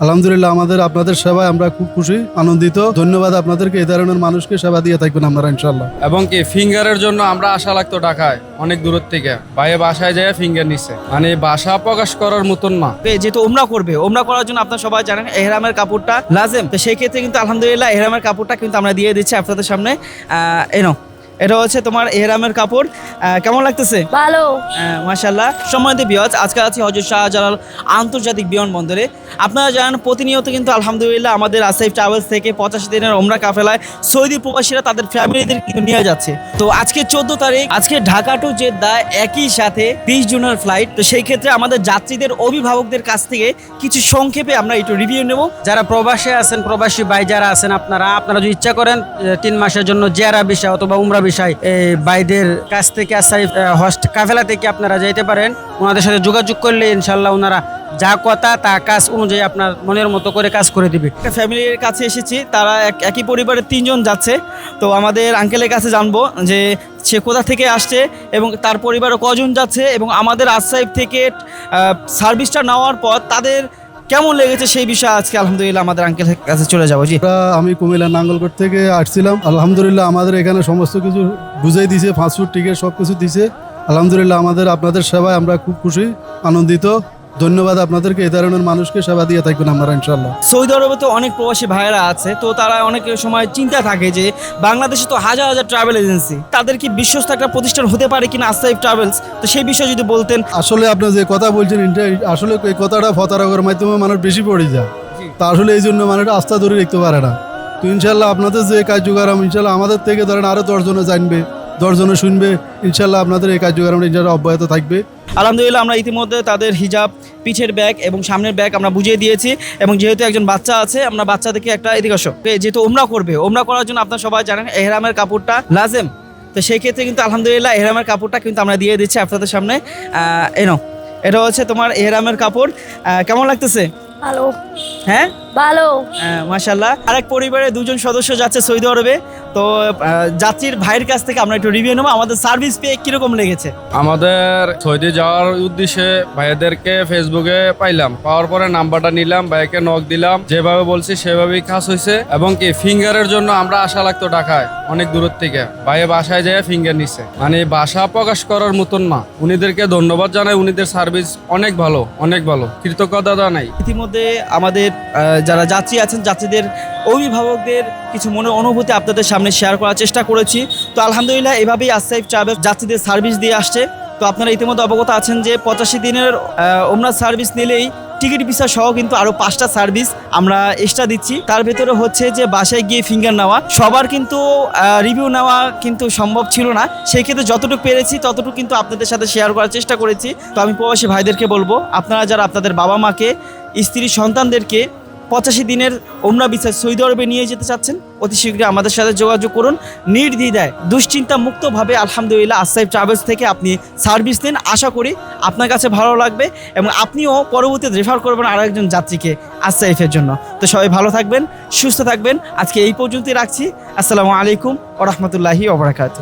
আলহামদুলিল্লাহ আমাদের আপনাদের সেবায় আমরা খুব খুশি আনন্দিত। ধন্যবাদ আপনাদেরকে, এই ধরনের মানুষকে সেবা দিয়ে থাকবেন আপনারা ইনশাল্লাহ। এবং কি ফিঙ্গারের জন্য আমরা আশা লাগতো ঢাকায় অনেক দূর থেকে, ভাইয়ে বাসায় যায় ফিঙ্গার নিছে, মানে ভাষা প্রকাশ করার মতন না। যেহেতু ওমরা করবে, ওমরা করার জন্য আপনারা সবাই জানেন এহরামের কাপড়টা লাজেম, তো সেই ক্ষেত্রে কিন্তু আলহামদুলিল্লাহ এহরামের কাপড়টা কিন্তু আমরা দিয়ে দিচ্ছি আপনাদের সামনে। এনো এটা হচ্ছে তোমার এহরামের কাপড়। কেমন লাগতেছে? ভালো। মাশাআল্লাহ। সম্মানিত ভিউয়ার্স, আজকে আছি হযরত শাহজালাল আন্তর্জাতিক বিমানবন্দরে। আপনারা জানেন প্রতিনিয়ত কিন্তু আলহামদুলিল্লাহ আমাদের আসিফ ট্রাভেলস থেকে 85 দিনের ওমরা কাফেলায় সৌদি প্রবাসীরা তাদের ফ্যামিলিদের কিন্তু নিয়ে যাচ্ছে। তো আজকে 14 তারিখ, আজকে ঢাকা টু জেদ্দা একই সাথে 20 জুনের ফ্লাইট। তো সেই ক্ষেত্রে আমাদের যাত্রীদের অভিভাবকদের কাছ থেকে কিছু সংক্ষেপে আমরা একটু রিভিউ নেব। যারা প্রবাসে আছেন, প্রবাসী ভাই যারা আছেন, আপনারা যদি ইচ্ছা করেন 3 মাসের জন্য জিয়ারা ভিসা অথবা উমরা বিষয় এই ভাইদের কাছ থেকে আসিফ হোস্ট কাফেলা থেকে আপনারা যেতে পারেন। ওনাদের সাথে যোগাযোগ করলে ইনশাল্লাহ ওনারা যা কথা তা কাজ অনুযায়ী আপনার মনের মতো করে কাজ করে দিবে। একটা ফ্যামিলির কাছে এসেছি, তারা একই পরিবারের 3 জন যাচ্ছে। তো আমাদের আঙ্কেলের কাছে জানবো যে সে কোথা থেকে আসছে এবং তার পরিবারে কজন যাচ্ছে এবং আমাদের আসিফ থেকে সার্ভিসটা নেওয়ার পর তাদের কেমন লেগেছে সেই বিষয়ে আজকে আলহামদুলিল্লাহ আমাদের আঙ্কেলের কাছে চলে যাবো। জি, আমি কুমিল্লা নাঙ্গলকোট থেকে আসছিলাম। আলহামদুলিল্লাহ আমাদের এখানে সমস্ত কিছু বুঝাই দিয়েছে, ফাস্টফুড টিকিট সব কিছু দিছে। আলহামদুলিল্লাহ আপনাদের সেবায় আমরা খুব খুশি আনন্দিত। ধন্যবাদ আপনাদেরকে, এই ধরনের মানুষকে সেবা দিয়ে থাকবেন আপনারা ইনশাল্লাহ। সৌদি আরবে তো অনেক প্রবাসী ভাইয়েরা আছে, তো তারা অনেক সময় চিন্তা থাকে যে বাংলাদেশে তো হাজার হাজার ট্রাভেল এজেন্সি, তাদের কি বিশ্বস্ত একটা প্রতিষ্ঠান হতে পারে কিনা আসিফ ট্রাভেলস, তো সেই বিষয়ে যদি বলতেন। আসলে আপনি যে কথা বলছেন আসলে এই কথাটা ফতারকের মাধ্যমে মানুষ বেশি পড়ে যায়, তা আসলে এই জন্য মানুষ আস্থা ধরে রাখতে পারে না। তো ইনশাল্লাহ আপনাদের যে কার্যক্রম ইনশাল্লাহ আমাদের থেকে ধরেন আরো 10 জনে জানবে, 10 জনে শুনবে, ইনশাল্লাহ আপনাদের এই কার্যক্রম ইনশাল্লাহ অব্যাহত থাকবে। আলহামদুলিল্লাহ আমরা ইতিমধ্যে তাদের হিজাব, পিঠের ব্যাগ এবং সামনের ব্যাগ আমরা বুঝিয়ে দিয়েছি। এবং যেহেতু একজন বাচ্চা আছে, আমরা বাচ্চাদেরকে একটা এদিকে আসো, যেহেতু ওমরা করবে, ওমরা করার জন্য আপনারা সবাই জানেন এহরামের কাপড়টা লাজেম, তো সেই ক্ষেত্রে কিন্তু আলহামদুলিল্লাহ এহরামের কাপড়টা কিন্তু আমরা দিয়ে দিচ্ছি আপনাদের সামনে। এটা হচ্ছে তোমার এহরামের কাপড়। কেমন লাগতেছে? ভালো। হ্যাঁ ভালো। মাশাআল্লাহ। আরেক পরিবারে 2 জন সদস্য যাচ্ছে সৌদি আরবে। তো যাত্রীর ভাইয়ের কাছ থেকে আমরা একটু রিভিউ নেবো আমাদের সার্ভিস পেয়ে কিরকম লেগেছে। আমাদের সৌদি যাওয়ার উদ্দেশ্যে ভাইয়াদেরকে ফেসবুকে পাইলাম, পাওয়ার পরে নাম্বারটা নিলাম, ভাইকে নক দিলাম, যেভাবে বলছি সেভাবেই কাজ হয়েছে। এবং কি ফিঙ্গারের জন্য আমরা আশা লাগতো ঢাকায় অনেক দূর থেকে, ভাইয়ে বাসায় যায় ফিঙ্গার নিছে, মানে ভাষা প্রকাশ করার মতন না। উনিদেরকে ধন্যবাদ জানাই, উনিদের সার্ভিস অনেক ভালো, অনেক ভালো, কৃতজ্ঞতা জানাই। ইতিমধ্যে আমাদের যারা যাত্রী আছেন, যাত্রীদের অভিভাবকদের কিছু মনে অনুভূতি আপনাদের সামনে শেয়ার করার চেষ্টা করেছি। তো আলহামদুলিল্লাহ এভাবেই আসিফ ট্রাভেলস যাত্রীদের সার্ভিস দিয়ে আসছে। তো আপনারা ইতিমধ্যে অবগত আছেন যে 85 দিনের ওমরা সার্ভিস নিলেই টিকিট ভিসা সহ কিন্তু আরো 5টা সার্ভিস আমরা এক্সট্রা দিচ্ছি। তার ভেতরে হচ্ছে যে বাসায় গিয়ে ফিঙ্গার নেওয়া, সবার কিন্তু রিভিউ নেওয়া কিন্তু সম্ভব ছিল না, সেই ক্ষেত্রে যতটুকু পেরেছি ততটুকু কিন্তু আপনাদের সাথে শেয়ার করার চেষ্টা করেছি। তো আমি প্রবাসী ভাইদেরকে বলবো, আপনারা যারা আপনাদের বাবা মাকে, স্ত্রী, সন্তানদেরকে 85 দিনের ওমরা ভিসা সৌদি আরবে নিয়ে যেতে চাচ্ছেন, অতি শীঘ্রই আমাদের সাথে যোগাযোগ করুন। নির্দ্বিধায় দুশ্চিন্তা মুক্তভাবে আলহামদুলিল্লাহ আসিফ ট্রাভেলস থেকে আপনি সার্ভিস নিন। আশা করি আপনার কাছে ভালো লাগবে এবং আপনিও পরবর্তীতে রেফার করবেন আরও একজন যাত্রীকে আসিফের জন্য। তো সবাই ভালো থাকবেন, সুস্থ থাকবেন। আজকে এই পর্যন্তই রাখছি। আসসালামু আলাইকুম ওয়া রাহমাতুল্লাহি ওয়া বারাকাতুহু।